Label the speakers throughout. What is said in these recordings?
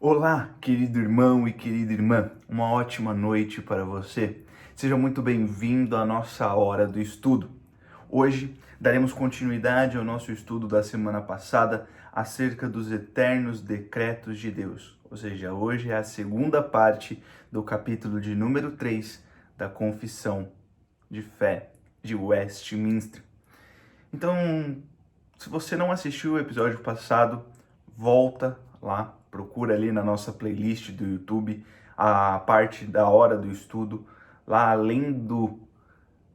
Speaker 1: Olá, querido irmão e querida irmã, uma ótima noite para você. Seja muito bem-vindo à nossa hora do estudo. Hoje daremos continuidade ao nosso estudo da semana passada acerca dos eternos decretos de Deus. Ou seja, hoje é a segunda parte do capítulo de número 3 da Confissão de Fé de Westminster. Então, se você não assistiu o episódio passado, volta lá, procura ali na nossa playlist do YouTube a parte da hora do estudo. Lá, além do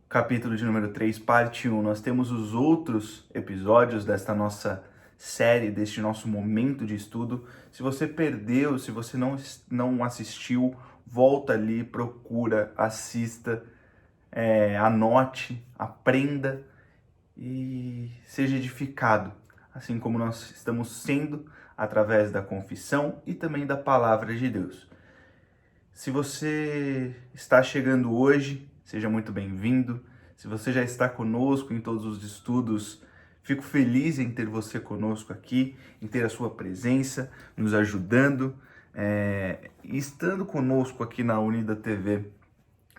Speaker 1: capítulo de número 3, parte 1, nós temos os outros episódios desta nossa série, deste nosso momento de estudo. Se você perdeu, se você não assistiu, volta ali, procura, assista, anote, aprenda e seja edificado, assim como nós estamos sendo através da confissão e também da palavra de Deus. Se você está chegando hoje, seja muito bem-vindo. Se você já está conosco em todos os estudos, fico feliz em ter você conosco aqui, em ter a sua presença, nos ajudando, e estando conosco aqui na Unida TV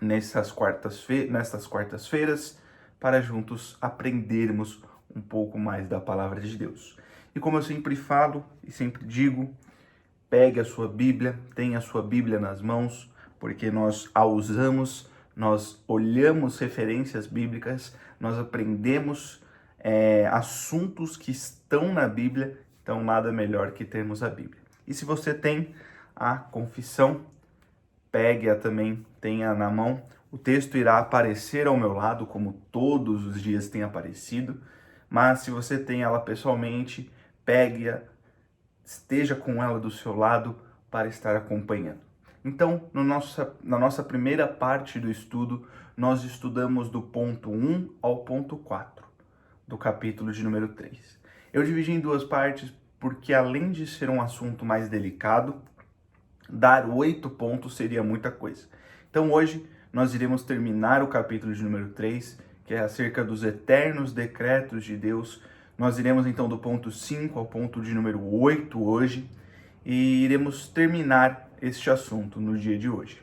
Speaker 1: nestas quartas-feiras, para juntos aprendermos um pouco mais da palavra de Deus. E como eu sempre falo e sempre digo, pegue a sua Bíblia, tenha a sua Bíblia nas mãos, porque nós a usamos, nós olhamos referências bíblicas, nós aprendemos assuntos que estão na Bíblia, então nada melhor que termos a Bíblia. E se você tem a confissão, pegue-a também, tenha na mão. O texto irá aparecer ao meu lado, como todos os dias tem aparecido, mas se você tem ela pessoalmente, pegue-a, esteja com ela do seu lado para estar acompanhando. Então, na nossa primeira parte do estudo, nós estudamos do ponto 1 ao ponto 4 do capítulo de número 3. Eu dividi em duas partes porque, além de ser um assunto mais delicado, dar 8 pontos seria muita coisa. Então hoje nós iremos terminar o capítulo de número 3, que é acerca dos eternos decretos de Deus. Nós iremos então do ponto 5 ao ponto de número 8 hoje e iremos terminar este assunto no dia de hoje.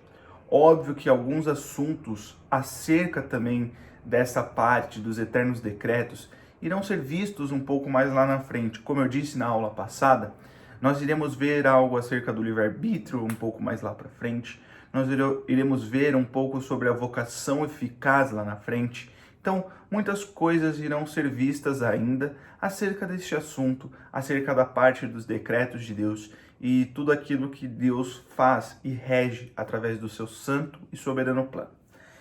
Speaker 1: Óbvio que alguns assuntos acerca também dessa parte dos eternos decretos irão ser vistos um pouco mais lá na frente. Como eu disse na aula passada, nós iremos ver algo acerca do livre-arbítrio um pouco mais lá para frente. Nós iremos ver um pouco sobre a vocação eficaz lá na frente. Então, muitas coisas irão ser vistas ainda acerca deste assunto, acerca da parte dos decretos de Deus e tudo aquilo que Deus faz e rege através do seu santo e soberano plano.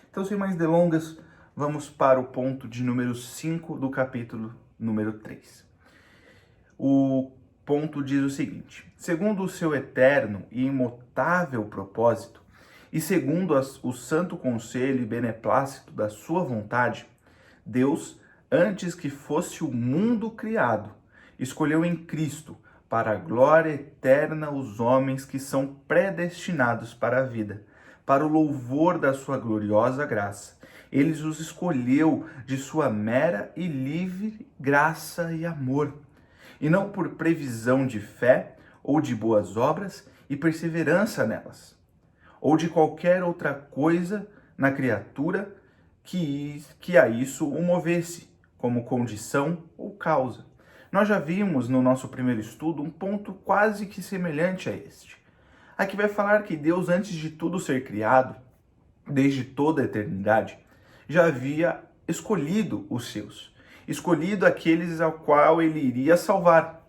Speaker 1: Então, sem mais delongas, vamos para o ponto de número 5 do capítulo número 3. O ponto diz o seguinte: segundo o seu eterno e imutável propósito, e segundo o santo conselho e beneplácito da sua vontade, Deus, antes que fosse o mundo criado, escolheu em Cristo para a glória eterna os homens que são predestinados para a vida, para o louvor da sua gloriosa graça. Ele os escolheu de sua mera e livre graça e amor, e não por previsão de fé ou de boas obras e perseverança nelas, ou de qualquer outra coisa na criatura que a isso o movesse, como condição ou causa. Nós já vimos no nosso primeiro estudo um ponto quase que semelhante a este. Aqui vai falar que Deus, antes de tudo ser criado, desde toda a eternidade, já havia escolhido os seus, escolhido aqueles ao qual ele iria salvar.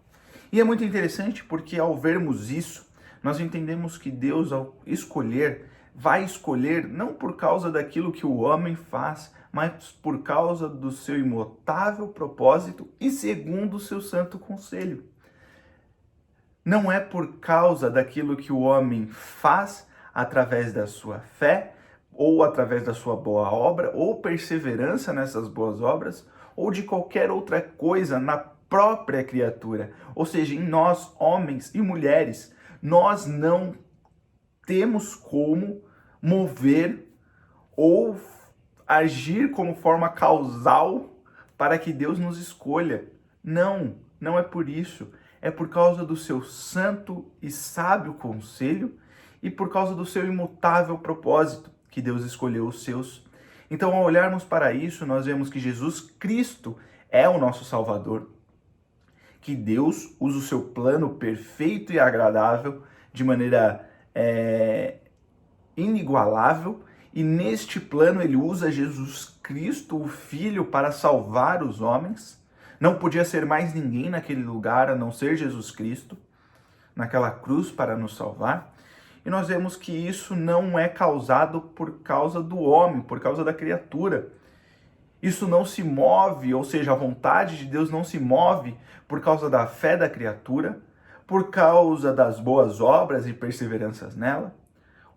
Speaker 1: E é muito interessante porque, ao vermos isso, nós entendemos que Deus, ao escolher, vai escolher não por causa daquilo que o homem faz, mas por causa do seu imutável propósito e segundo o seu santo conselho. Não é por causa daquilo que o homem faz através da sua fé, ou através da sua boa obra, ou perseverança nessas boas obras, ou de qualquer outra coisa na própria criatura, ou seja, em nós, homens e mulheres. Nós não temos como mover ou agir como forma causal para que Deus nos escolha. Não é por isso. é por causa do seu santo e sábio conselho e por causa do seu imutável propósito que Deus escolheu os seus. Então, ao olharmos para isso, nós vemos que Jesus Cristo é o nosso Salvador, que Deus usa o seu plano perfeito e agradável de maneira inigualável, e neste plano ele usa Jesus Cristo, o Filho, para salvar os homens. Não podia ser mais ninguém naquele lugar a não ser Jesus Cristo, naquela cruz para nos salvar. E nós vemos que isso não é causado por causa do homem, por causa da criatura. Isso não se move, ou seja, a vontade de Deus não se move por causa da fé da criatura, por causa das boas obras e perseveranças nela,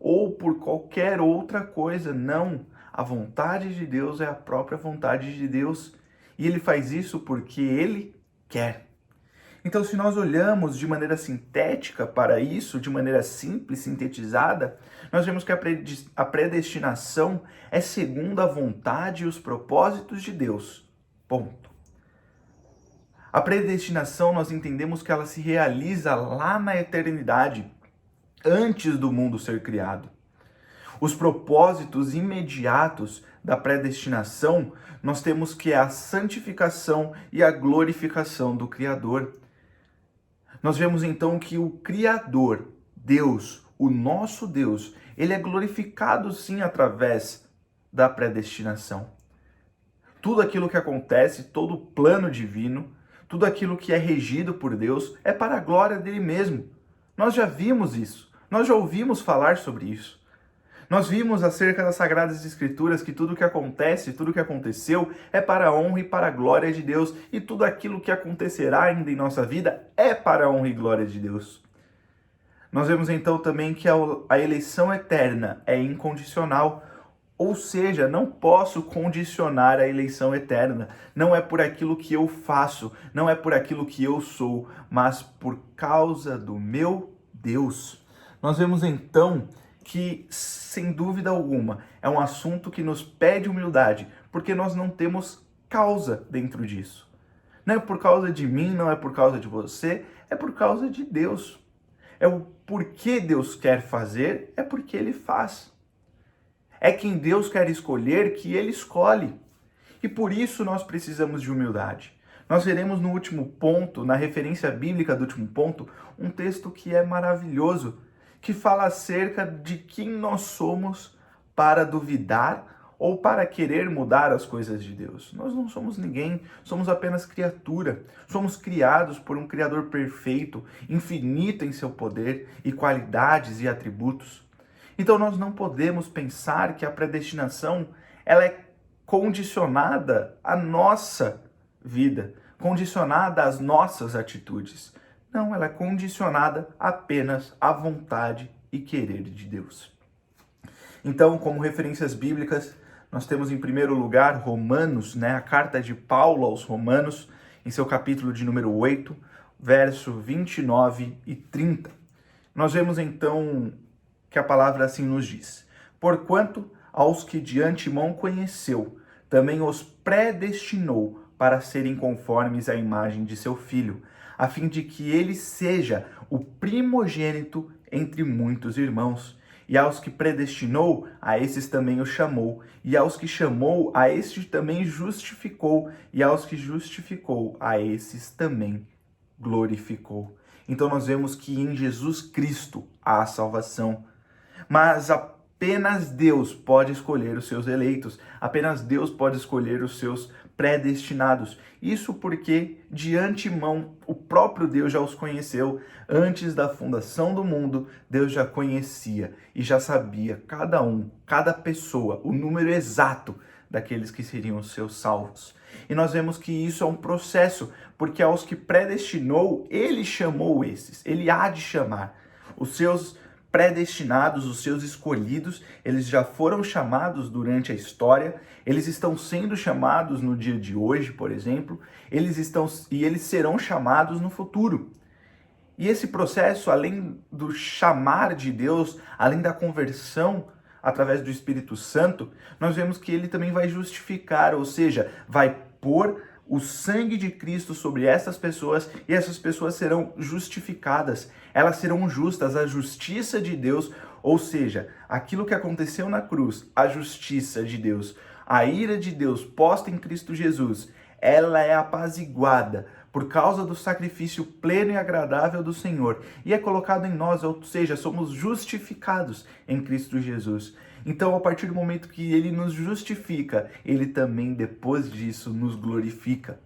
Speaker 1: ou por qualquer outra coisa. Não, a vontade de Deus é a própria vontade de Deus, e ele faz isso porque ele quer. Então, se nós olhamos de maneira sintética para isso, de maneira simples, sintetizada, nós vemos que a predestinação é segundo a vontade e os propósitos de Deus. Ponto. A predestinação, nós entendemos que ela se realiza lá na eternidade, antes do mundo ser criado. Os propósitos imediatos da predestinação, nós temos que é a santificação e a glorificação do Criador. Nós vemos então que o Criador, Deus, o nosso Deus, ele é glorificado sim através da predestinação. Tudo aquilo que acontece, todo o plano divino, tudo aquilo que é regido por Deus é para a glória dele mesmo. Nós já vimos isso, nós já ouvimos falar sobre isso. Nós vimos acerca das Sagradas Escrituras que tudo que acontece, tudo que aconteceu é para a honra e para a glória de Deus, e tudo aquilo que acontecerá ainda em nossa vida é para a honra e glória de Deus. Nós vemos então também que a eleição eterna é incondicional, ou seja, não posso condicionar a eleição eterna. Não é por aquilo que eu faço, não é por aquilo que eu sou, mas por causa do meu Deus. Nós vemos então que, sem dúvida alguma, é um assunto que nos pede humildade, porque nós não temos causa dentro disso. Não é por causa de mim, não é por causa de você, é por causa de Deus. É o porquê Deus quer fazer, é porque Ele faz. É quem Deus quer escolher que Ele escolhe. E por isso nós precisamos de humildade. Nós veremos no último ponto, na referência bíblica do último ponto, um texto que é maravilhoso, que fala acerca de quem nós somos para duvidar ou para querer mudar as coisas de Deus. Nós não somos ninguém, somos apenas criatura. Somos criados por um Criador perfeito, infinito em seu poder e qualidades e atributos. Então nós não podemos pensar que a predestinação ela é condicionada à nossa vida, condicionada às nossas atitudes. Não, ela é condicionada apenas à vontade e querer de Deus. Então, como referências bíblicas, nós temos em primeiro lugar Romanos, a carta de Paulo aos Romanos, em seu capítulo de número 8, verso 29 e 30. Nós vemos então que a palavra assim nos diz: porquanto aos que de antemão conheceu, também os predestinou para serem conformes à imagem de seu Filho, a fim de que ele seja o primogênito entre muitos irmãos. E aos que predestinou, a esses também os chamou. E aos que chamou, a estes também justificou. E aos que justificou, a esses também glorificou. Então nós vemos que em Jesus Cristo há salvação. Mas apenas Deus pode escolher os seus eleitos. Apenas Deus pode escolher os seus predestinados. Isso porque, de antemão, o próprio Deus já os conheceu. Antes da fundação do mundo, Deus já conhecia e já sabia cada pessoa, o número exato daqueles que seriam os seus salvos. E nós vemos que isso é um processo, porque aos que predestinou, ele chamou esses, ele há de chamar. Os seus predestinados, os seus escolhidos, eles já foram chamados durante a história, eles estão sendo chamados no dia de hoje, por exemplo, eles serão chamados no futuro. E esse processo, além do chamar de Deus, além da conversão através do Espírito Santo, nós vemos que ele também vai justificar, ou seja, vai pôr o sangue de Cristo sobre essas pessoas e essas pessoas serão justificadas. Elas serão justas, a justiça de Deus, ou seja, aquilo que aconteceu na cruz, a justiça de Deus, a ira de Deus posta em Cristo Jesus, ela é apaziguada por causa do sacrifício pleno e agradável do Senhor e é colocado em nós, ou seja, somos justificados em Cristo Jesus. Então, a partir do momento que ele nos justifica, ele também, depois disso, nos glorifica.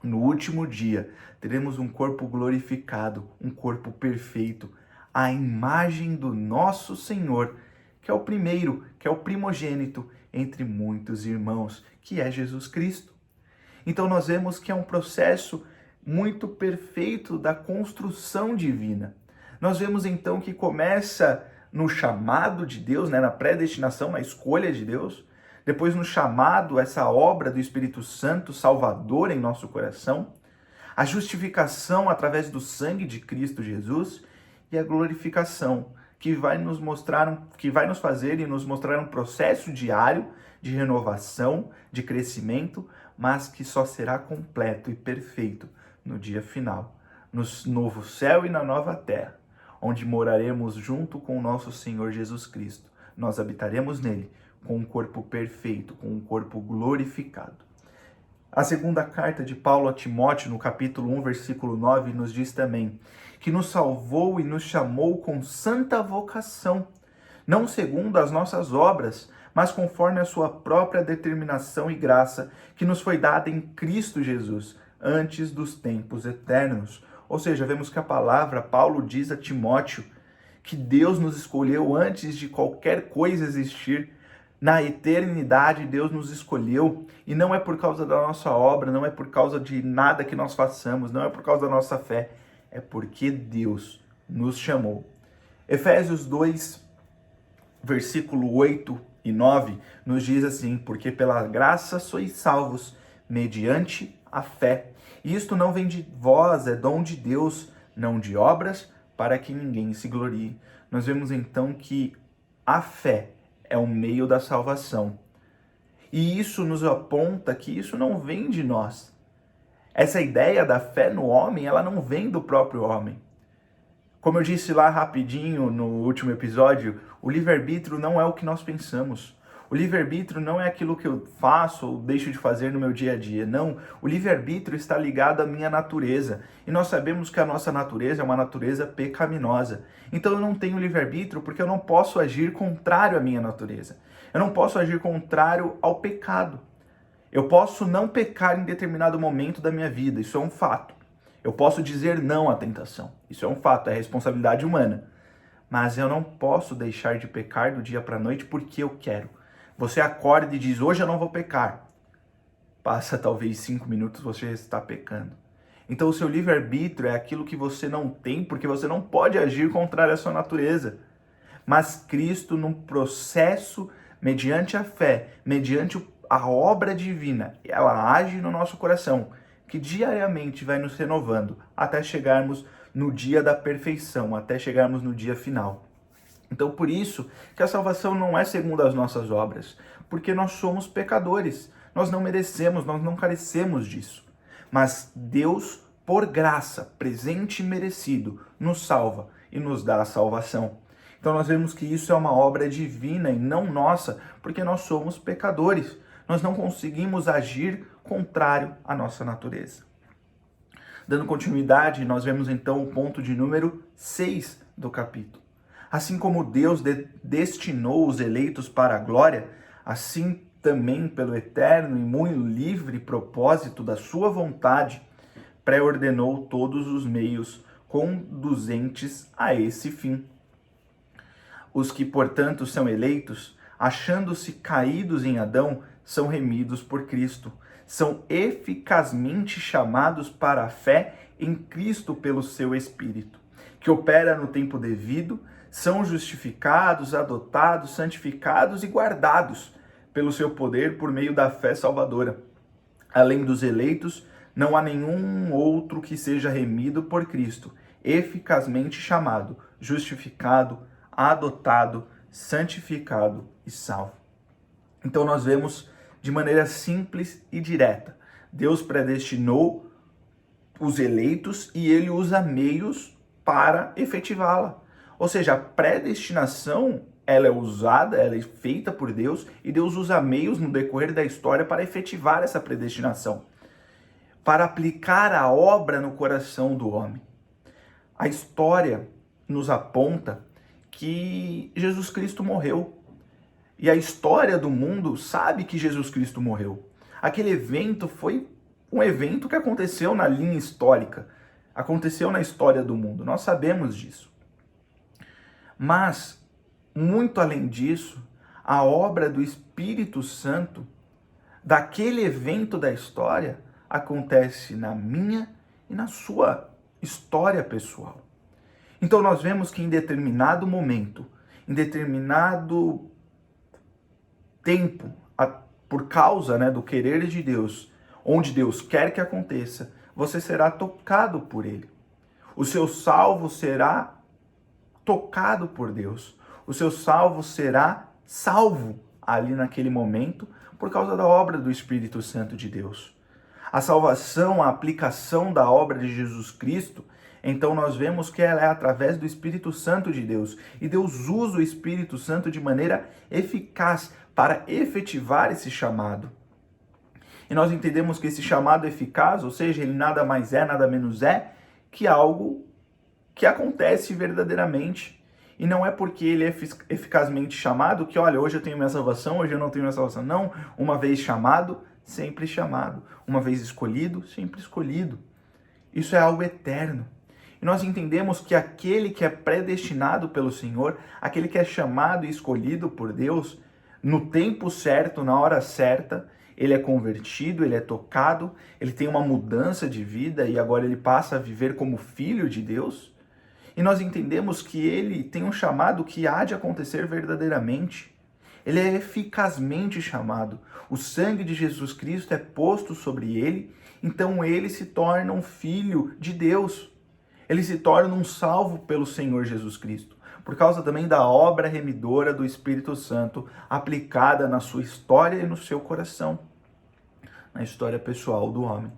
Speaker 1: No último dia, teremos um corpo glorificado, um corpo perfeito, a imagem do nosso Senhor, que é o primeiro, que é o primogênito entre muitos irmãos, que é Jesus Cristo. Então, nós vemos que é um processo muito perfeito da construção divina. Nós vemos, então, que começa no chamado de Deus, na predestinação, na escolha de Deus, depois no chamado, essa obra do Espírito Santo Salvador em nosso coração, a justificação através do sangue de Cristo Jesus e a glorificação, que vai nos fazer e nos mostrar um processo diário de renovação, de crescimento, mas que só será completo e perfeito no dia final, no novo céu e na nova terra, onde moraremos junto com o nosso Senhor Jesus Cristo. Nós habitaremos nele com um corpo perfeito, com um corpo glorificado. A segunda carta de Paulo a Timóteo, no capítulo 1, versículo 9, nos diz também que nos salvou e nos chamou com santa vocação, não segundo as nossas obras, mas conforme a sua própria determinação e graça, que nos foi dada em Cristo Jesus, antes dos tempos eternos. Ou seja, vemos que a palavra, Paulo diz a Timóteo, que Deus nos escolheu antes de qualquer coisa existir. Na eternidade, Deus nos escolheu, e não é por causa da nossa obra, não é por causa de nada que nós façamos, não é por causa da nossa fé, é porque Deus nos chamou. Efésios 2, versículo 8 e 9, nos diz assim: porque pela graça sois salvos, mediante a fé. E isto não vem de vós, é dom de Deus, não de obras, para que ninguém se glorie. Nós vemos então que a fé é o meio da salvação. E isso nos aponta que isso não vem de nós. Essa ideia da fé no homem, ela não vem do próprio homem. Como eu disse lá rapidinho no último episódio, o livre-arbítrio não é o que nós pensamos. O livre-arbítrio não é aquilo que eu faço ou deixo de fazer no meu dia a dia. Não, o livre-arbítrio está ligado à minha natureza. E nós sabemos que a nossa natureza é uma natureza pecaminosa. Então eu não tenho livre-arbítrio porque eu não posso agir contrário à minha natureza. Eu não posso agir contrário ao pecado. Eu posso não pecar em determinado momento da minha vida, isso é um fato. Eu posso dizer não à tentação, isso é um fato, é responsabilidade humana. Mas eu não posso deixar de pecar do dia para a noite porque eu quero. Você acorda e diz, hoje eu não vou pecar. Passa talvez 5 minutos, você está pecando. Então o seu livre-arbítrio é aquilo que você não tem, porque você não pode agir contrário à sua natureza. Mas Cristo, num processo, mediante a fé, mediante a obra divina, ela age no nosso coração, que diariamente vai nos renovando, até chegarmos no dia da perfeição, até chegarmos no dia final. Então, por isso que a salvação não é segundo as nossas obras, porque nós somos pecadores, nós não merecemos, nós não carecemos disso. Mas Deus, por graça, presente e merecido, nos salva e nos dá a salvação. Então nós vemos que isso é uma obra divina e não nossa, porque nós somos pecadores. Nós não conseguimos agir contrário à nossa natureza. Dando continuidade, nós vemos então o ponto de número 6 do capítulo. Assim como Deus destinou os eleitos para a glória, assim também pelo eterno e muito livre propósito da sua vontade, pré-ordenou todos os meios conduzentes a esse fim. Os que, portanto, são eleitos, achando-se caídos em Adão, são remidos por Cristo. São eficazmente chamados para a fé em Cristo pelo seu Espírito, que opera no tempo devido, são justificados, adotados, santificados e guardados pelo seu poder por meio da fé salvadora. Além dos eleitos, não há nenhum outro que seja remido por Cristo, eficazmente chamado, justificado, adotado, santificado e salvo. Então nós vemos de maneira simples e direta, Deus predestinou os eleitos e ele usa meios para efetivá-la. Ou seja, a predestinação, ela é usada, ela é feita por Deus e Deus usa meios no decorrer da história para efetivar essa predestinação, para aplicar a obra no coração do homem. A história nos aponta que Jesus Cristo morreu. E a história do mundo sabe que Jesus Cristo morreu. Aquele evento foi um evento que aconteceu na linha histórica, aconteceu na história do mundo, nós sabemos disso. Mas, muito além disso, a obra do Espírito Santo, daquele evento da história, acontece na minha e na sua história pessoal. Então nós vemos que em determinado momento, em determinado tempo, por causa do querer de Deus, onde Deus quer que aconteça, você será tocado por Ele. O seu salvo será tocado por Deus. O seu salvo será salvo ali naquele momento por causa da obra do Espírito Santo de Deus. A salvação, a aplicação da obra de Jesus Cristo, então nós vemos que ela é através do Espírito Santo de Deus. E Deus usa o Espírito Santo de maneira eficaz para efetivar esse chamado. E nós entendemos que esse chamado eficaz, ou seja, ele nada mais é, nada menos é, que algo que acontece verdadeiramente. E não é porque ele é eficazmente chamado que, olha, hoje eu tenho minha salvação, hoje eu não tenho minha salvação. Não, uma vez chamado, sempre chamado. Uma vez escolhido, sempre escolhido. Isso é algo eterno. E nós entendemos que aquele que é predestinado pelo Senhor, aquele que é chamado e escolhido por Deus, no tempo certo, na hora certa, ele é convertido, ele é tocado, ele tem uma mudança de vida e agora ele passa a viver como filho de Deus. E nós entendemos que ele tem um chamado que há de acontecer verdadeiramente. Ele é eficazmente chamado. O sangue de Jesus Cristo é posto sobre ele, então ele se torna um filho de Deus. Ele se torna um salvo pelo Senhor Jesus Cristo, por causa também da obra remidora do Espírito Santo aplicada na sua história e no seu coração, na história pessoal do homem.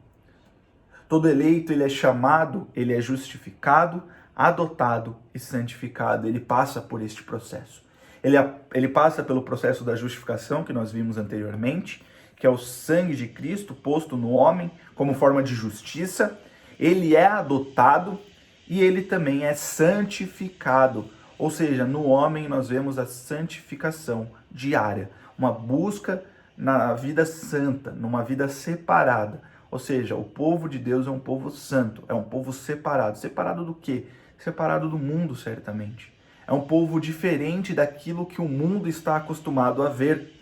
Speaker 1: Todo eleito, ele é chamado, ele é justificado, adotado e santificado. Ele passa por este processo. Ele passa pelo processo da justificação que nós vimos anteriormente, que é o sangue de Cristo posto no homem como forma de justiça. Ele é adotado e ele também é santificado. Ou seja, no homem nós vemos a santificação diária, uma busca na vida santa, numa vida separada. Ou seja, o povo de Deus é um povo santo, é um povo separado. Separado do quê? Separado do mundo, certamente. É um povo diferente daquilo que o mundo está acostumado a ver.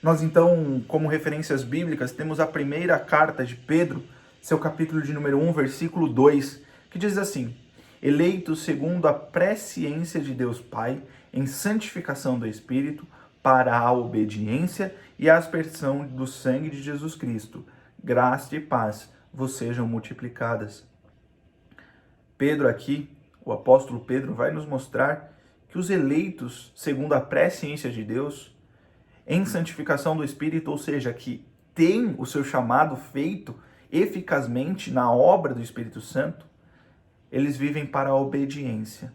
Speaker 1: Nós então, como referências bíblicas, temos a primeira carta de Pedro, seu capítulo de número 1, versículo 2, que diz assim: eleitos segundo a presciência de Deus Pai, em santificação do Espírito, para a obediência e a aspersão do sangue de Jesus Cristo, graça e paz vos sejam multiplicadas. Pedro aqui, o apóstolo Pedro, vai nos mostrar que os eleitos, segundo a presciência de Deus, em santificação do Espírito, ou seja, que tem o seu chamado feito eficazmente na obra do Espírito Santo, eles vivem para a obediência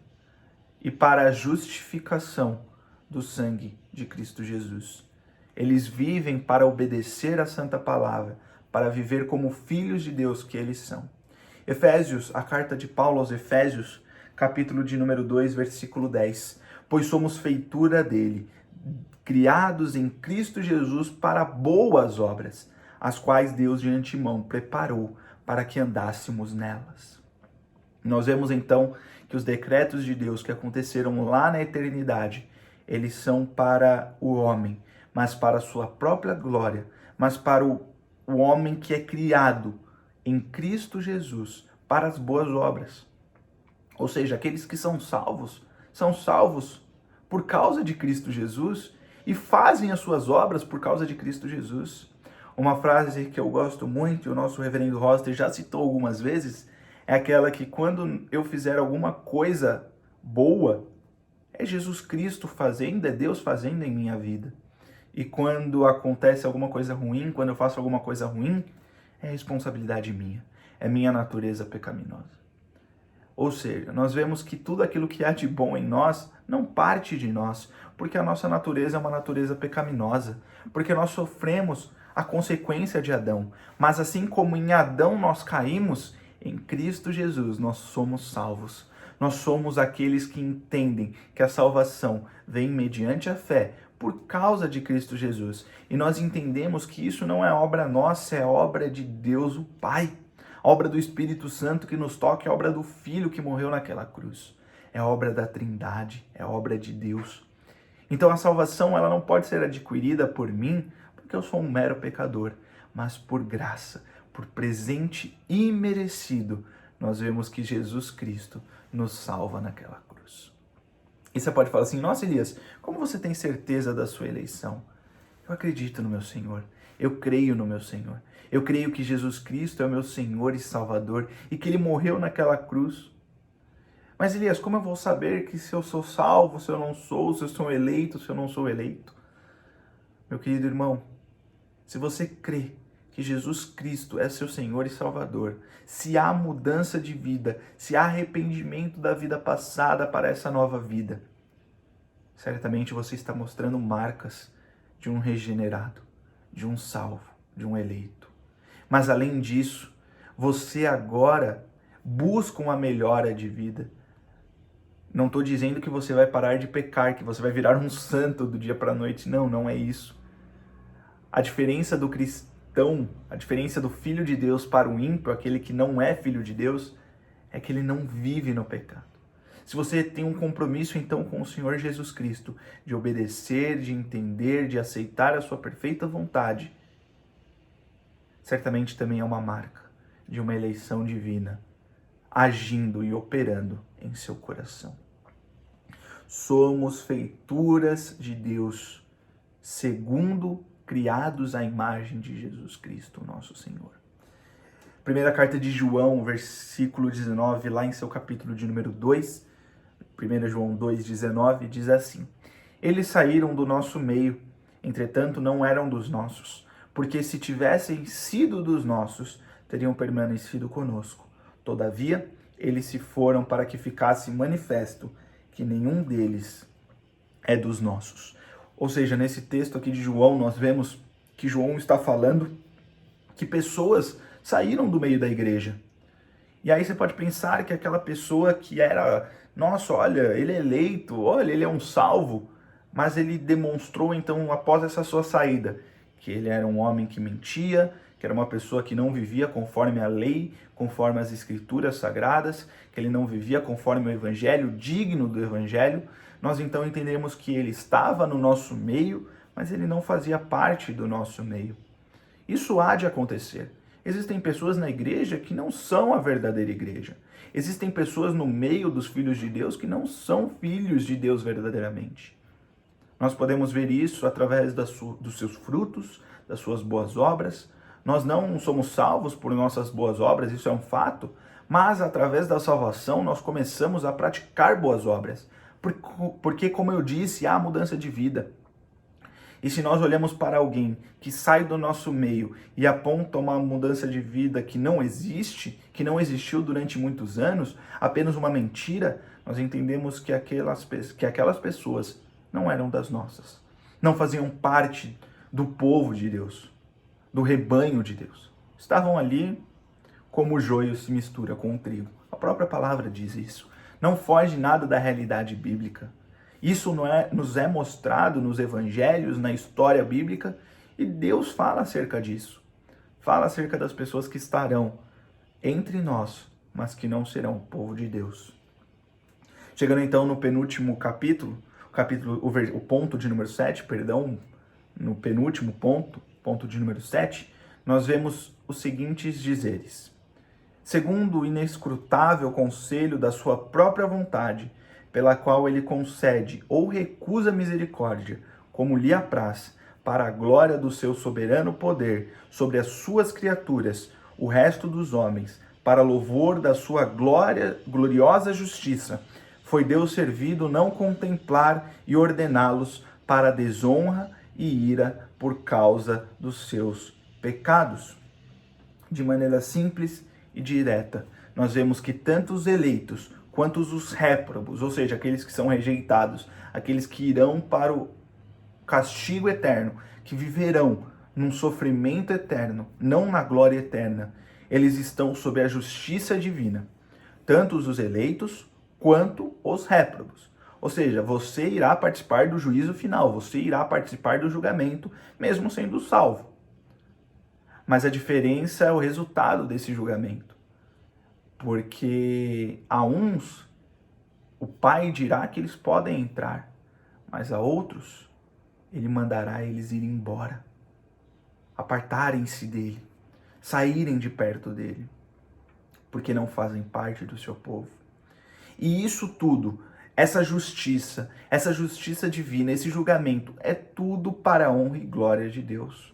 Speaker 1: e para a justificação do sangue de Cristo Jesus. Eles vivem para obedecer a santa palavra, para viver como filhos de Deus que eles são. Efésios, a carta de Paulo aos Efésios, capítulo de número 2, versículo 10. Pois somos feitura dele, criados em Cristo Jesus para boas obras, as quais Deus de antemão preparou para que andássemos nelas. Nós vemos então que os decretos de Deus que aconteceram lá na eternidade, eles são para o homem, mas para a sua própria glória, mas para o homem que é criado em Cristo Jesus para as boas obras. Ou seja, aqueles que são salvos por causa de Cristo Jesus e fazem as suas obras por causa de Cristo Jesus. Uma frase que eu gosto muito, e o nosso reverendo Roster já citou algumas vezes, é aquela que quando eu fizer alguma coisa boa, é Jesus Cristo fazendo, é Deus fazendo em minha vida. e quando acontece alguma coisa ruim, quando eu faço alguma coisa ruim, é responsabilidade minha, é minha natureza pecaminosa. Ou seja, nós vemos que tudo aquilo que há de bom em nós não parte de nós, porque a nossa natureza é uma natureza pecaminosa, porque nós sofremos a consequência de Adão. Mas assim como em Adão nós caímos, em Cristo Jesus nós somos salvos. Nós somos aqueles que entendem que a salvação vem mediante a fé, por causa de Cristo Jesus. E nós entendemos que isso não é obra nossa, é obra de Deus o Pai. A obra do Espírito Santo que nos toca, é a obra do Filho que morreu naquela cruz. É a obra da Trindade, é a obra de Deus. Então a salvação ela não pode ser adquirida por mim, porque eu sou um mero pecador, mas por graça, por presente imerecido, nós vemos que Jesus Cristo nos salva naquela cruz. E você pode falar assim, nossa Elias, como você tem certeza da sua eleição? Eu acredito no meu Senhor, eu creio no meu Senhor. Eu creio que Jesus Cristo é o meu Senhor e Salvador e que Ele morreu naquela cruz. Mas Elias, como eu vou saber que se eu sou salvo, se eu não sou, se eu sou eleito, se eu não sou eleito? Meu querido irmão, se você crê que Jesus Cristo é seu Senhor e Salvador, se há mudança de vida, se há arrependimento da vida passada para essa nova vida, certamente você está mostrando marcas de um regenerado, de um salvo, de um eleito. Mas além disso, você agora busca uma melhora de vida. Não estou dizendo que você vai parar de pecar, que você vai virar um santo do dia para a noite. Não, não é isso. A diferença do cristão, a diferença do filho de Deus para o ímpio, aquele que não é filho de Deus, é que ele não vive no pecado. Se você tem um compromisso então com o Senhor Jesus Cristo, de obedecer, de entender, de aceitar a sua perfeita vontade, certamente também é uma marca de uma eleição divina, agindo e operando em seu coração. Somos feituras de Deus, segundo criados à imagem de Jesus Cristo, nosso Senhor. Primeira carta de João, versículo 19, lá em seu capítulo de número 2, 1 João 2,19, diz assim: Eles saíram do nosso meio, entretanto não eram dos nossos, porque se tivessem sido dos nossos, teriam permanecido conosco. Todavia, eles se foram para que ficasse manifesto que nenhum deles é dos nossos. Ou seja, nesse texto aqui de João, nós vemos que João está falando que pessoas saíram do meio da igreja. E aí você pode pensar que aquela pessoa que era, nossa, olha, ele é eleito, olha, ele é um salvo, mas ele demonstrou então, após essa sua saída, que ele era um homem que mentia, que era uma pessoa que não vivia conforme a lei, conforme as escrituras sagradas, que ele não vivia conforme o evangelho, digno do evangelho. Nós então entendemos que ele estava no nosso meio, mas ele não fazia parte do nosso meio. Isso há de acontecer. Existem pessoas na igreja que não são a verdadeira igreja. Existem pessoas no meio dos filhos de Deus que não são filhos de Deus verdadeiramente. Nós podemos ver isso através dos seus frutos, das suas boas obras. Nós não somos salvos por nossas boas obras, isso é um fato, mas através da salvação nós começamos a praticar boas obras. Porque, como eu disse, há mudança de vida. E se nós olhamos para alguém que sai do nosso meio e aponta uma mudança de vida que não existe, que não existiu durante muitos anos, apenas uma mentira, nós entendemos que aquelas pessoas não eram das nossas. Não faziam parte do povo de Deus, do rebanho de Deus. Estavam ali como o joio se mistura com o trigo. A própria palavra diz isso. Não foge nada da realidade bíblica. Isso nos é mostrado nos evangelhos, na história bíblica, e Deus fala acerca disso. Fala acerca das pessoas que estarão entre nós, mas que não serão povo de Deus. Chegando então no penúltimo capítulo, o ponto de número 7, no penúltimo ponto de número 7, nós vemos os seguintes dizeres. Segundo o inescrutável conselho da sua própria vontade, pela qual ele concede ou recusa misericórdia, como lhe apraz, para a glória do seu soberano poder sobre as suas criaturas, o resto dos homens, para louvor da sua gloriosa justiça, foi Deus servido não contemplar e ordená-los para a desonra e ira por causa dos seus pecados. De maneira simples e direta, nós vemos que tanto os eleitos quanto os réprobos, ou seja, aqueles que são rejeitados, aqueles que irão para o castigo eterno, que viverão num sofrimento eterno, não na glória eterna, eles estão sob a justiça divina, tanto os eleitos quanto os réprobos. Ou seja, você irá participar do juízo final, você irá participar do julgamento, mesmo sendo salvo. Mas a diferença é o resultado desse julgamento. Porque a uns, o Pai dirá que eles podem entrar, mas a outros, ele mandará eles irem embora, apartarem-se dele, saírem de perto dele, porque não fazem parte do seu povo. E isso tudo, essa justiça divina, esse julgamento, é tudo para a honra e glória de Deus.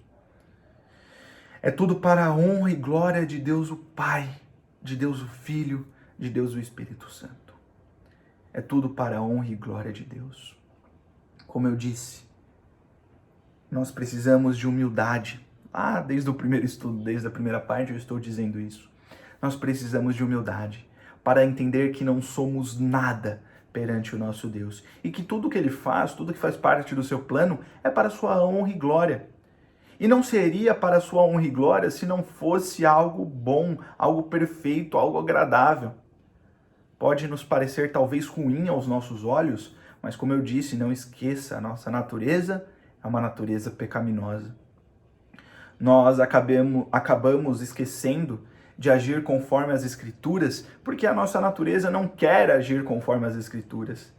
Speaker 1: É tudo para a honra e glória de Deus o Pai, de Deus o Filho, de Deus o Espírito Santo. É tudo para a honra e glória de Deus. Como eu disse, nós precisamos de humildade. Desde o primeiro estudo, desde a primeira parte eu estou dizendo isso. Nós precisamos de humildade para entender que não somos nada perante o nosso Deus. E que tudo que Ele faz, tudo que faz parte do seu plano, é para a sua honra e glória. E não seria para a sua honra e glória se não fosse algo bom, algo perfeito, algo agradável. Pode nos parecer talvez ruim aos nossos olhos, mas como eu disse, não esqueça, a nossa natureza é uma natureza pecaminosa. Nós acabamos esquecendo de agir conforme as Escrituras, porque a nossa natureza não quer agir conforme as Escrituras.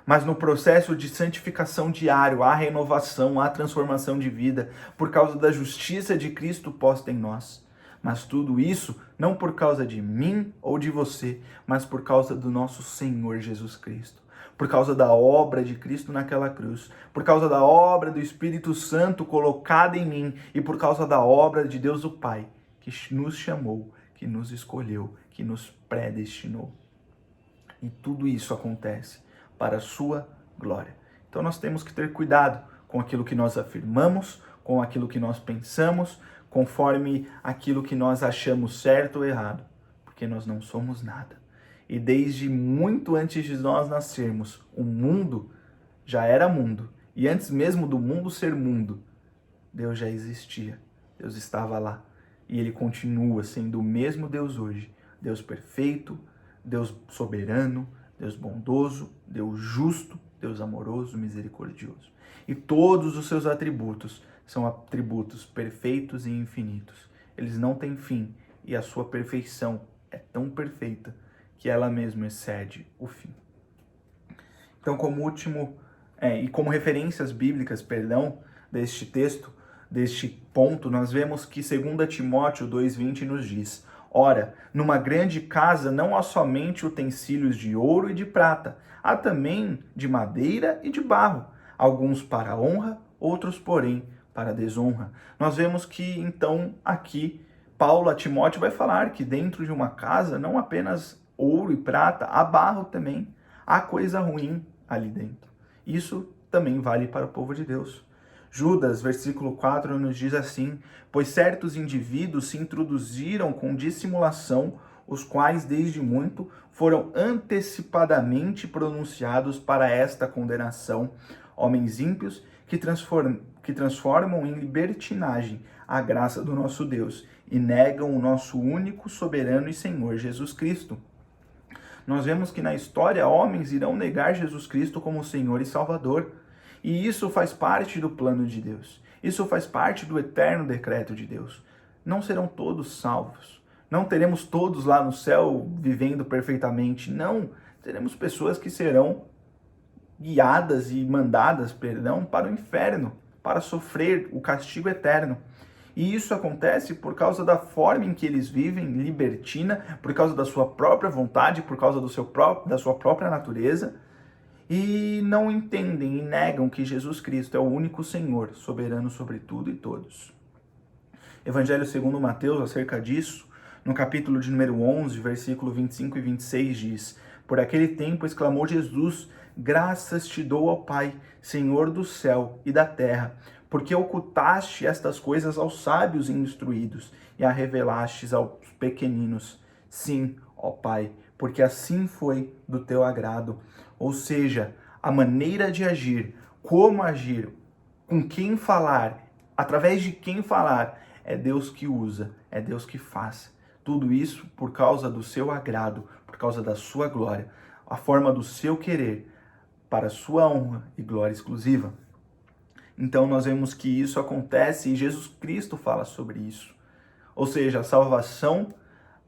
Speaker 1: Mas no processo de santificação diário, há renovação, há transformação de vida, por causa da justiça de Cristo posta em nós. Mas tudo isso não por causa de mim ou de você, mas por causa do nosso Senhor Jesus Cristo. Por causa da obra de Cristo naquela cruz, por causa da obra do Espírito Santo colocada em mim e por causa da obra de Deus o Pai, que nos chamou, que nos escolheu, que nos predestinou. E tudo isso acontece para a sua glória. Então nós temos que ter cuidado com aquilo que nós afirmamos, com aquilo que nós pensamos, conforme aquilo que nós achamos certo ou errado, porque nós não somos nada. E desde muito antes de nós nascermos, o mundo já era mundo. E antes mesmo do mundo ser mundo, Deus já existia. Deus estava lá. E Ele continua sendo o mesmo Deus hoje. Deus perfeito, Deus soberano, Deus bondoso, Deus justo, Deus amoroso, misericordioso. E todos os seus atributos são atributos perfeitos e infinitos. Eles não têm fim e a sua perfeição é tão perfeita que ela mesma excede o fim. Então, como referências bíblicas, deste texto, deste ponto, nós vemos que 2 Timóteo 2,20 nos diz: ora, numa grande casa não há somente utensílios de ouro e de prata, há também de madeira e de barro, alguns para honra, outros, porém, para desonra. Nós vemos que, então, aqui, Paulo a Timóteo vai falar que dentro de uma casa, não apenas ouro e prata, há barro também, há coisa ruim ali dentro. Isso também vale para o povo de Deus. Judas, versículo 4, nos diz assim: pois certos indivíduos se introduziram com dissimulação, os quais desde muito foram antecipadamente pronunciados para esta condenação, homens ímpios que transformam em libertinagem a graça do nosso Deus e negam o nosso único, soberano e Senhor Jesus Cristo. Nós vemos que na história homens irão negar Jesus Cristo como Senhor e Salvador. E isso faz parte do plano de Deus. Isso faz parte do eterno decreto de Deus. Não serão todos salvos. Não teremos todos lá no céu vivendo perfeitamente. Não. Teremos pessoas que serão guiadas e mandadas, para o inferno, para sofrer o castigo eterno. E isso acontece por causa da forma em que eles vivem, libertina, por causa da sua própria vontade, por causa da sua própria natureza, e não entendem e negam que Jesus Cristo é o único Senhor, soberano sobre tudo e todos. Evangelho segundo Mateus, acerca disso, no capítulo de número 11, versículo 25 e 26, diz: por aquele tempo exclamou Jesus, Graças te dou, ó Pai, Senhor do céu e da terra, porque ocultaste estas coisas aos sábios e instruídos e a revelastes aos pequeninos. Sim, ó Pai, porque assim foi do teu agrado. Ou seja, a maneira de agir, como agir, com quem falar, através de quem falar, é Deus que usa, é Deus que faz. Tudo isso por causa do seu agrado, por causa da sua glória, a forma do seu querer, para sua honra e glória exclusiva. Então nós vemos que isso acontece e Jesus Cristo fala sobre isso. Ou seja, a salvação,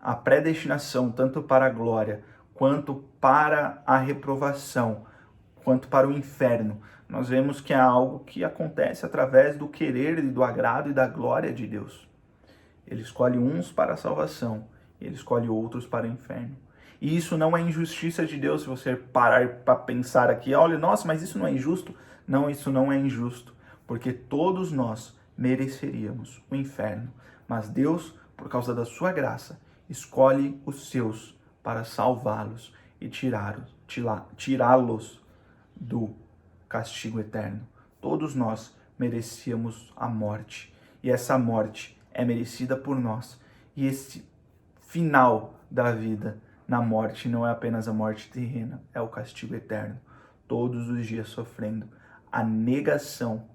Speaker 1: a predestinação, tanto para a glória, quanto para a reprovação, quanto para o inferno, nós vemos que é algo que acontece através do querer e do agrado e da glória de Deus. Ele escolhe uns para a salvação, ele escolhe outros para o inferno. E isso não é injustiça de Deus, se você parar para pensar aqui, olha, nossa, mas isso não é injusto? Não, isso não é injusto, porque todos nós mereceríamos o inferno. Mas Deus, por causa da sua graça, escolhe os seus para salvá-los e tirá-los do castigo eterno. Todos nós merecíamos a morte, e essa morte é merecida por nós. E esse final da vida na morte não é apenas a morte terrena, é o castigo eterno. Todos os dias sofrendo a negação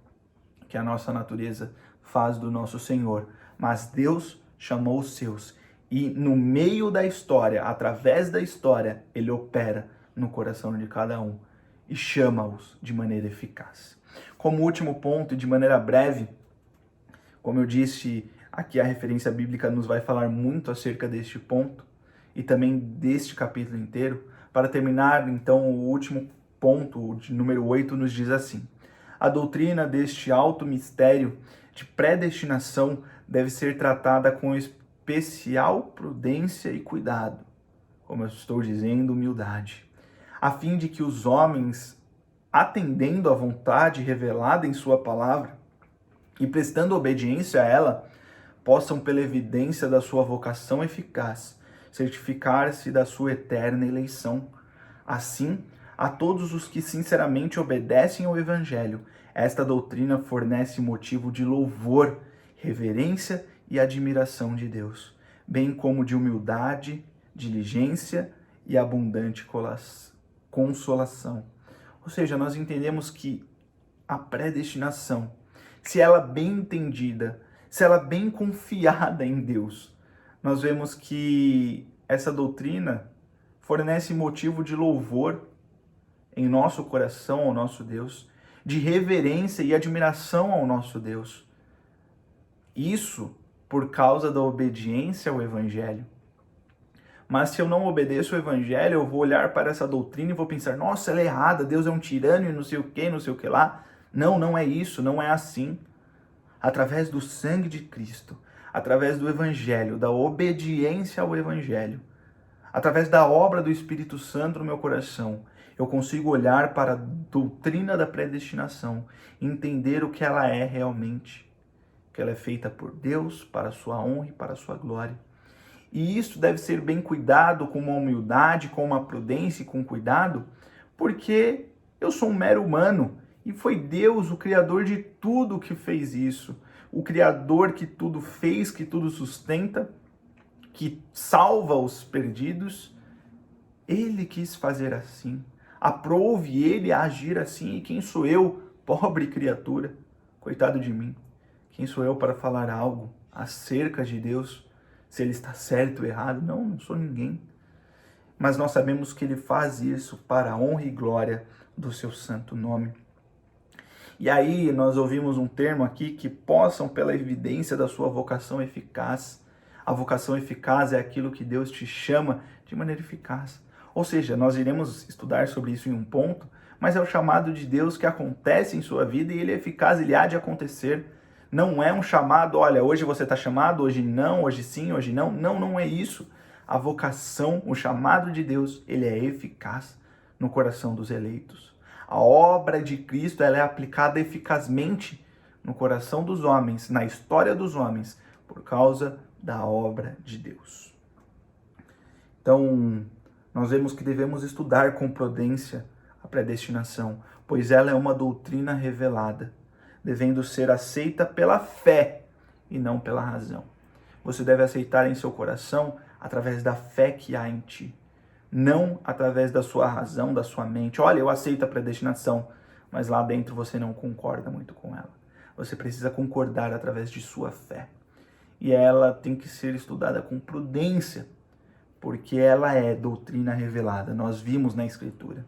Speaker 1: que a nossa natureza faz do nosso Senhor. Mas Deus chamou os seus e no meio da história, através da história, Ele opera no coração de cada um e chama-os de maneira eficaz. Como último ponto e de maneira breve, como eu disse, aqui a referência bíblica nos vai falar muito acerca deste ponto e também deste capítulo inteiro. Para terminar, então, o último ponto, de número 8, nos diz assim: a doutrina deste alto mistério de predestinação deve ser tratada com especial prudência e cuidado, como eu estou dizendo, humildade, a fim de que os homens, atendendo à vontade revelada em sua palavra e prestando obediência a ela, possam, pela evidência da sua vocação eficaz, certificar-se da sua eterna eleição. Assim, a todos os que sinceramente obedecem ao Evangelho, esta doutrina fornece motivo de louvor, reverência e admiração de Deus, bem como de humildade, diligência e abundante consolação. Ou seja, nós entendemos que a predestinação, se ela bem entendida, se ela bem confiada em Deus, nós vemos que essa doutrina fornece motivo de louvor em nosso coração ao nosso Deus, de reverência e admiração ao nosso Deus. Isso por causa da obediência ao Evangelho. Mas se eu não obedeço o Evangelho, eu vou olhar para essa doutrina e vou pensar, nossa, ela é errada, Deus é um tirano e não sei o que lá. Não, não é isso, não é assim. Através do sangue de Cristo, através do Evangelho, da obediência ao Evangelho, através da obra do Espírito Santo no meu coração, eu consigo olhar para a doutrina da predestinação e entender o que ela é realmente, que ela é feita por Deus, para a sua honra e para a sua glória. E isso deve ser bem cuidado, com uma humildade, com uma prudência e com cuidado, porque eu sou um mero humano e foi Deus, o Criador de tudo, que fez isso. O Criador que tudo fez, que tudo sustenta, que salva os perdidos. Ele quis fazer assim. Aprove ele a agir assim. E quem sou eu, pobre criatura? Coitado de mim. Quem sou eu para falar algo acerca de Deus? Se ele está certo ou errado? Não, não sou ninguém. Mas nós sabemos que ele faz isso para a honra e glória do seu santo nome. E aí nós ouvimos um termo aqui, que possam, pela evidência da sua vocação eficaz. A vocação eficaz é aquilo que Deus te chama de maneira eficaz. Ou seja, nós iremos estudar sobre isso em um ponto, mas é o chamado de Deus que acontece em sua vida e ele é eficaz, ele há de acontecer. Não é um chamado, olha, hoje você está chamado, hoje não, hoje sim, hoje não. Não, não é isso. A vocação, o chamado de Deus, ele é eficaz no coração dos eleitos. A obra de Cristo, ela é aplicada eficazmente no coração dos homens, na história dos homens, por causa da obra de Deus. Então, nós vemos que devemos estudar com prudência a predestinação, pois ela é uma doutrina revelada, devendo ser aceita pela fé e não pela razão. Você deve aceitar em seu coração através da fé que há em ti, não através da sua razão, da sua mente. Olha, eu aceito a predestinação, mas lá dentro você não concorda muito com ela. Você precisa concordar através de sua fé. E ela tem que ser estudada com prudência, porque ela é doutrina revelada. Nós vimos na Escritura.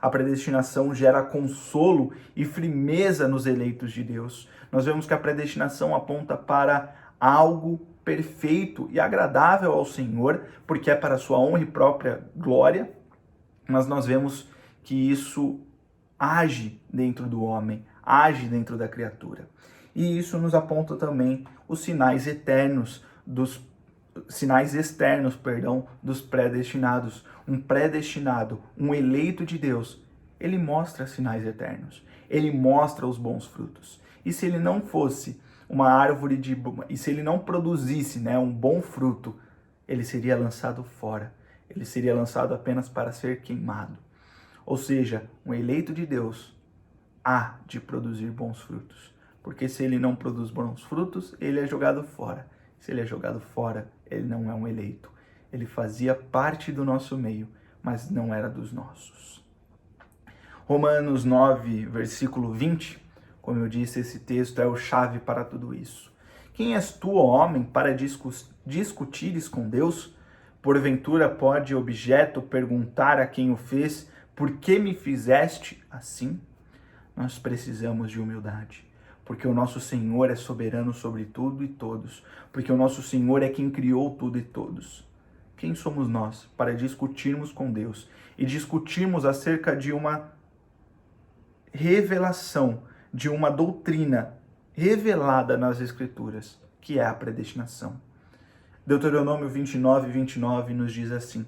Speaker 1: A predestinação gera consolo e firmeza nos eleitos de Deus. Nós vemos que a predestinação aponta para algo perfeito e agradável ao Senhor, porque é para a sua honra e própria glória, mas nós vemos que isso age dentro do homem, age dentro da criatura. E isso nos aponta também os sinais externos dos predestinados. Um predestinado, um eleito de Deus, ele mostra sinais eternos. Ele mostra os bons frutos. E se ele não fosse uma árvore e se ele não produzisse, um bom fruto, ele seria lançado fora. Ele seria lançado apenas para ser queimado. Ou seja, um eleito de Deus há de produzir bons frutos. Porque se ele não produz bons frutos, ele é jogado fora. Se ele é jogado fora, ele não é um eleito. Ele fazia parte do nosso meio, mas não era dos nossos. Romanos 9, versículo 20, como eu disse, esse texto é o chave para tudo isso. Quem és tu, ó homem, para discutires com Deus? Porventura pode objeto perguntar a quem o fez, por que me fizeste assim? Nós precisamos de humildade, porque o nosso Senhor é soberano sobre tudo e todos, porque o nosso Senhor é quem criou tudo e todos. Quem somos nós para discutirmos com Deus e discutirmos acerca de uma revelação, de uma doutrina revelada nas Escrituras, que é a predestinação? Deuteronômio 29 nos diz assim: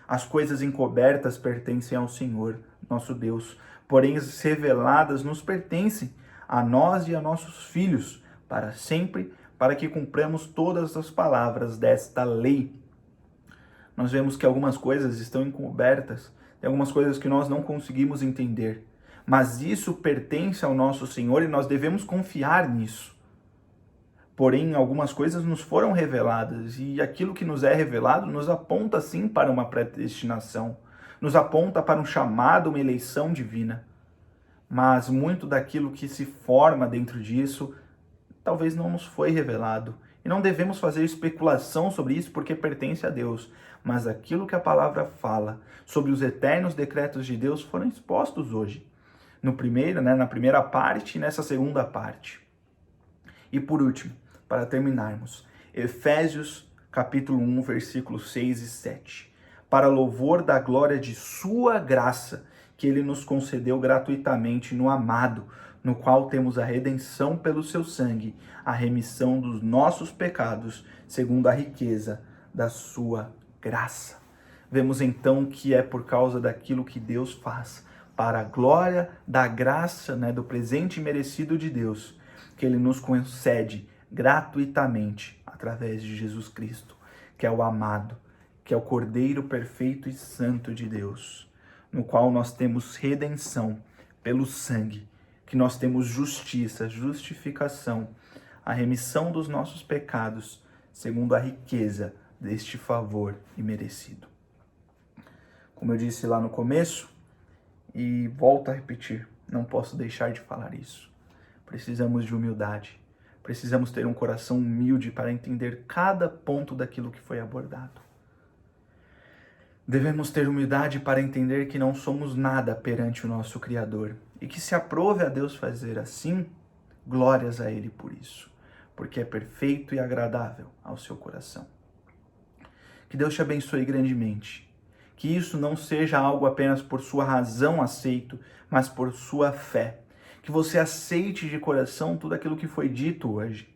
Speaker 1: as coisas encobertas pertencem ao Senhor, nosso Deus, porém as reveladas nos pertencem a nós e a nossos filhos, para sempre, para que cumpramos todas as palavras desta lei. Nós vemos que algumas coisas estão encobertas, tem algumas coisas que nós não conseguimos entender, mas isso pertence ao nosso Senhor e nós devemos confiar nisso. Porém, algumas coisas nos foram reveladas e aquilo que nos é revelado nos aponta sim para uma predestinação, nos aponta para um chamado, uma eleição divina. Mas muito daquilo que se forma dentro disso talvez não nos foi revelado. E não devemos fazer especulação sobre isso porque pertence a Deus. Mas aquilo que a palavra fala sobre os eternos decretos de Deus foram expostos hoje. Na primeira parte e nessa segunda parte. E por último, para terminarmos, Efésios capítulo 1, versículos 6 e 7. Para louvor da glória de sua graça, que ele nos concedeu gratuitamente no amado, no qual temos a redenção pelo seu sangue, a remissão dos nossos pecados, segundo a riqueza da sua graça. Vemos então que é por causa daquilo que Deus faz, para a glória da graça, do presente merecido de Deus, que ele nos concede gratuitamente através de Jesus Cristo, que é o amado, que é o Cordeiro perfeito e santo de Deus, no qual nós temos redenção pelo sangue, que nós temos justiça, justificação, a remissão dos nossos pecados, segundo a riqueza deste favor imerecido. Como eu disse lá no começo, e volto a repetir, não posso deixar de falar isso. Precisamos de humildade. Precisamos ter um coração humilde para entender cada ponto daquilo que foi abordado. Devemos ter humildade para entender que não somos nada perante o nosso Criador e que se aprove a Deus fazer assim, glórias a Ele por isso, porque é perfeito e agradável ao seu coração. Que Deus te abençoe grandemente. Que isso não seja algo apenas por sua razão aceito, mas por sua fé. Que você aceite de coração tudo aquilo que foi dito hoje.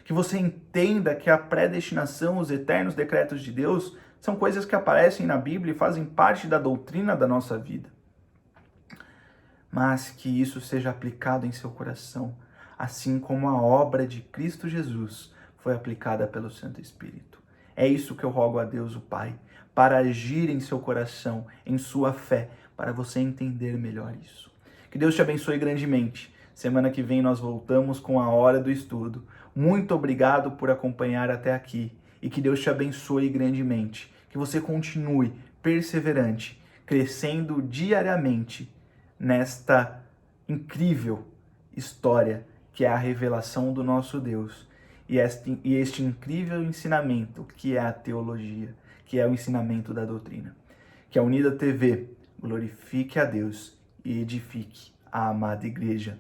Speaker 1: Que você entenda que a predestinação, os eternos decretos de Deus, são coisas que aparecem na Bíblia e fazem parte da doutrina da nossa vida. Mas que isso seja aplicado em seu coração, assim como a obra de Cristo Jesus foi aplicada pelo Santo Espírito. É isso que eu rogo a Deus, o Pai, para agir em seu coração, em sua fé, para você entender melhor isso. Que Deus te abençoe grandemente. Semana que vem nós voltamos com a Hora do Estudo. Muito obrigado por acompanhar até aqui e que Deus te abençoe grandemente. Que você continue perseverante, crescendo diariamente nesta incrível história que é a revelação do nosso Deus e este incrível ensinamento que é a teologia, que é o ensinamento da doutrina. Que a Unida TV glorifique a Deus e edifique a amada igreja.